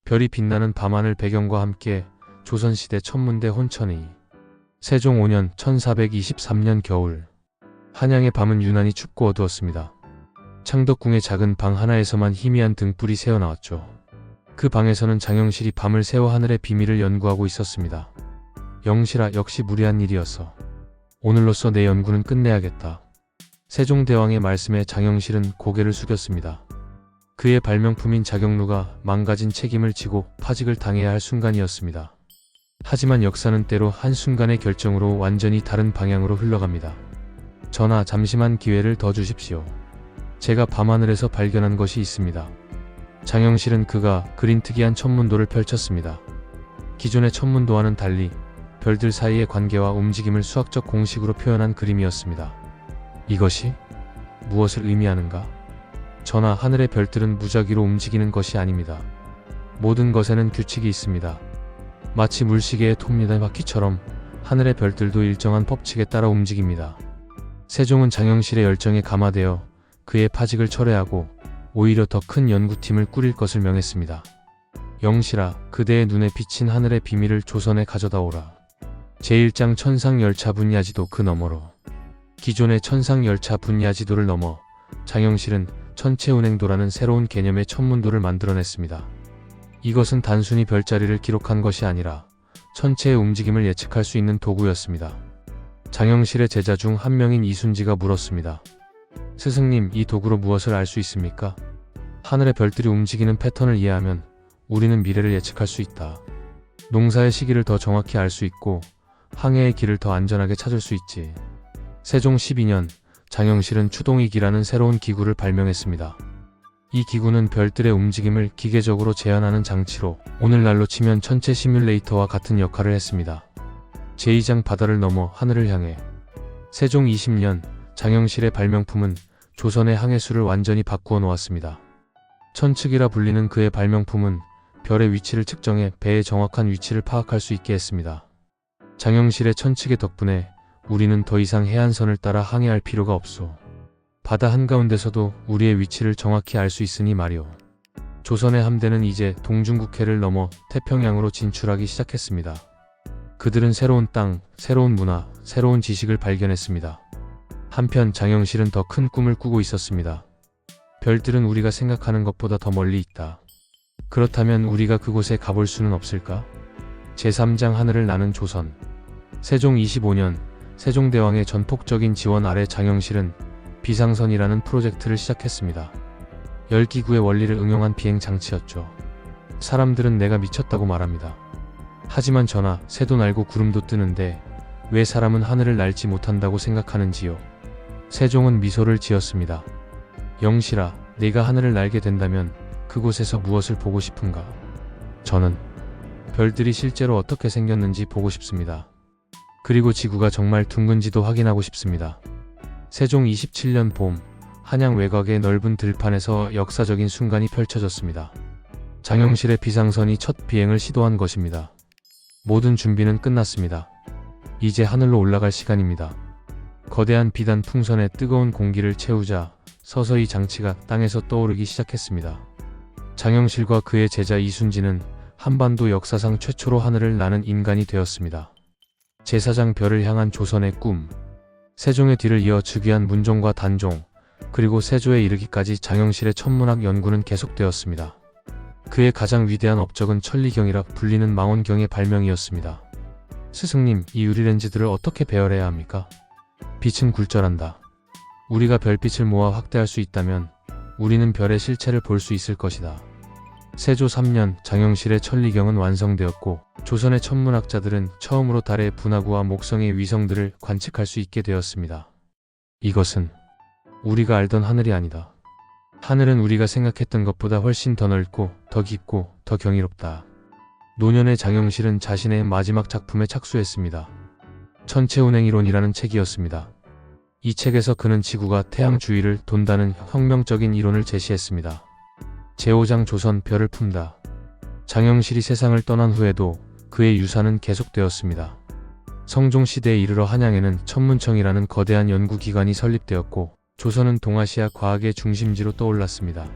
별이 빛나는 밤하늘 배경과 함께 조선시대 천문대 혼천이. 세종 5년 1423년 겨울. 한양의 밤은 유난히 춥고 어두웠습니다. 창덕궁의 작은 방 하나에서만 희미한 등불이 새어나왔죠. 그 방에서는 장영실이 밤을 새워 하늘의 비밀을 연구하고 있었습니다. 영실아, 역시 무리한 일이었어. 오늘로써 내 연구는 끝내야겠다. 세종대왕의 말씀에 장영실은 고개를 숙였습니다. 그의 발명품인 자경루가 망가진 책임을 지고 파직을 당해야 할 순간이었습니다. 하지만 역사는 때로 한순간의 결정으로 완전히 다른 방향으로 흘러갑니다. 전하, 잠시만 기회를 더 주십시오. 제가 밤하늘에서 발견한 것이 있습니다. 장영실은 그가 그린 특이한 천문도를 펼쳤습니다. 기존의 천문도와는 달리 별들 사이의 관계와 움직임을 수학적 공식으로 표현한 그림이었습니다. 이것이 무엇을 의미하는가? 전하, 하늘의 별들은 무작위로 움직이는 것이 아닙니다. 모든 것에는 규칙이 있습니다. 마치 물시계의 톱니다 바퀴처럼 하늘의 별들도 일정한 법칙에 따라 움직입니다. 세종은 장영실의 열정에 감화되어 그의 파직을 철회하고 오히려 더 큰 연구팀을 꾸릴 것을 명했습니다. 영실아, 그대의 눈에 비친 하늘의 비밀을 조선에 가져다 오라. 제1장 천상열차 분야지도 그 너머로. 기존의 천상열차 분야지도를 넘어 장영실은 천체운행도라는 새로운 개념의 천문도를 만들어냈습니다. 이것은 단순히 별자리를 기록한 것이 아니라 천체의 움직임을 예측할 수 있는 도구였습니다. 장영실의 제자 중 한 명인 이순지가 물었습니다. 스승님, 이 도구로 무엇을 알 수 있습니까? 하늘의 별들이 움직이는 패턴을 이해하면 우리는 미래를 예측할 수 있다. 농사의 시기를 더 정확히 알 수 있고 항해의 길을 더 안전하게 찾을 수 있지. 세종 12년, 장영실은 추동이기라는 새로운 기구를 발명했습니다. 이 기구는 별들의 움직임을 기계적으로 재현하는 장치로 오늘날로 치면 천체 시뮬레이터와 같은 역할을 했습니다. 제2장 바다를 넘어 하늘을 향해. 세종 20년, 장영실의 발명품은 조선의 항해수를 완전히 바꾸어 놓았습니다. 천측이라 불리는 그의 발명품은 별의 위치를 측정해 배의 정확한 위치를 파악할 수 있게 했습니다. 장영실의 천측의 덕분에 우리는 더 이상 해안선을 따라 항해할 필요가 없소. 바다 한가운데서도 우리의 위치를 정확히 알 수 있으니 말이오. 조선의 함대는 이제 동중국해를 넘어 태평양으로 진출하기 시작했습니다. 그들은 새로운 땅, 새로운 문화, 새로운 지식을 발견했습니다. 한편 장영실은 더 큰 꿈을 꾸고 있었습니다. 별들은 우리가 생각하는 것보다 더 멀리 있다. 그렇다면 우리가 그곳에 가볼 수는 없을까? 제3장 하늘을 나는 조선. 세종 25년, 세종대왕의 전폭적인 지원 아래 장영실은 비상선이라는 프로젝트를 시작했습니다. 10기구의 원리를 응용한 비행 장치였죠. 사람들은 내가 미쳤다고 말합니다. 하지만 전하, 새도 날고 구름도 뜨는데 왜 사람은 하늘을 날지 못한다고 생각하는지요? 세종은 미소를 지었습니다. 영실아, 네가 하늘을 날게 된다면 그곳에서 무엇을 보고 싶은가? 저는 별들이 실제로 어떻게 생겼는지 보고 싶습니다. 그리고 지구가 정말 둥근지도 확인하고 싶습니다. 세종 27년 봄, 한양 외곽의 넓은 들판에서 역사적인 순간이 펼쳐졌습니다. 장영실의 비상선이 첫 비행을 시도한 것입니다. 모든 준비는 끝났습니다. 이제 하늘로 올라갈 시간입니다. 거대한 비단 풍선에 뜨거운 공기를 채우자 서서히 장치가 땅에서 떠오르기 시작했습니다. 장영실과 그의 제자 이순지는 한반도 역사상 최초로 하늘을 나는 인간이 되었습니다. 제4장 별을 향한 조선의 꿈. 세종의 뒤를 이어 즉위한 문종과 단종, 그리고 세조에 이르기까지 장영실의 천문학 연구는 계속되었습니다. 그의 가장 위대한 업적은 천리경이라 불리는 망원경의 발명이었습니다. 스승님, 이 유리렌즈들을 어떻게 배열해야 합니까? 빛은 굴절한다. 우리가 별빛을 모아 확대할 수 있다면 우리는 별의 실체를 볼 수 있을 것이다. 세조 3년, 장영실의 천리경은 완성되었고 조선의 천문학자들은 처음으로 달의 분화구와 목성의 위성들을 관측할 수 있게 되었습니다. 이것은 우리가 알던 하늘이 아니다. 하늘은 우리가 생각했던 것보다 훨씬 더 넓고 더 깊고 더 경이롭다. 노년의 장영실은 자신의 마지막 작품에 착수했습니다. 천체운행이론이라는 책이었습니다. 이 책에서 그는 지구가 태양 주위를 돈다는 혁명적인 이론을 제시했습니다. 제5장 조선 별을 품다. 장영실이 세상을 떠난 후에도 그의 유산은 계속되었습니다. 성종시대에 이르러 한양에는 천문청이라는 거대한 연구기관이 설립되었고 조선은 동아시아 과학의 중심지로 떠올랐습니다.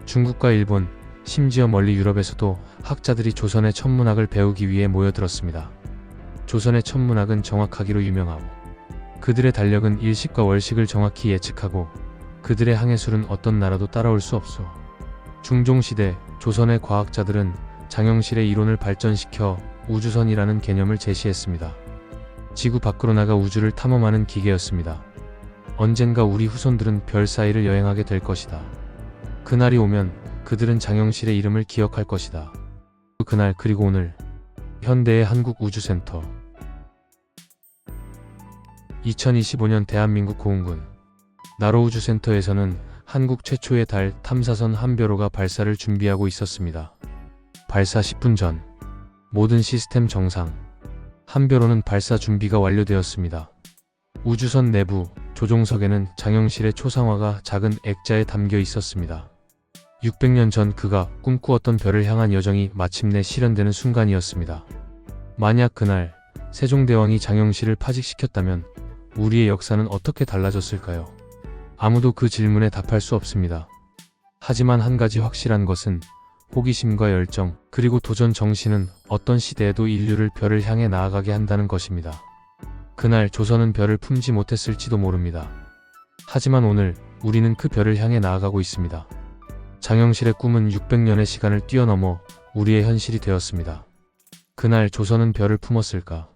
중국과 일본, 심지어 멀리 유럽에서도 학자들이 조선의 천문학을 배우기 위해 모여들었습니다. 조선의 천문학은 정확하기로 유명하고 그들의 달력은 일식과 월식을 정확히 예측하고 그들의 항해술은 어떤 나라도 따라올 수 없소. 중종시대 조선의 과학자들은 장영실의 이론을 발전시켜 우주선이라는 개념을 제시했습니다. 지구 밖으로 나가 우주를 탐험하는 기계였습니다. 언젠가 우리 후손들은 별 사이를 여행하게 될 것이다. 그날이 오면 그들은 장영실의 이름을 기억할 것이다. 그날 그리고 오늘 현대의 한국우주센터 2025년 대한민국 고흥군 나로우주센터에서는 한국 최초의 달 탐사선 한별호가 발사를 준비하고 있었습니다. 발사 10분 전 모든 시스템 정상. 한별호는 발사 준비가 완료되었습니다. 우주선 내부 조종석에는 장영실의 초상화가 작은 액자에 담겨 있었습니다. 600년 전 그가 꿈꾸었던 별을 향한 여정이 마침내 실현되는 순간이었습니다. 만약 그날 세종대왕이 장영실을 파직시켰다면 우리의 역사는 어떻게 달라졌을까요? 아무도 그 질문에 답할 수 없습니다. 하지만 한 가지 확실한 것은 호기심과 열정, 그리고 도전 정신은 어떤 시대에도 인류를 별을 향해 나아가게 한다는 것입니다. 그날 조선은 별을 품지 못했을지도 모릅니다. 하지만 오늘 우리는 그 별을 향해 나아가고 있습니다. 장영실의 꿈은 600년의 시간을 뛰어넘어 우리의 현실이 되었습니다. 그날 조선은 별을 품었을까?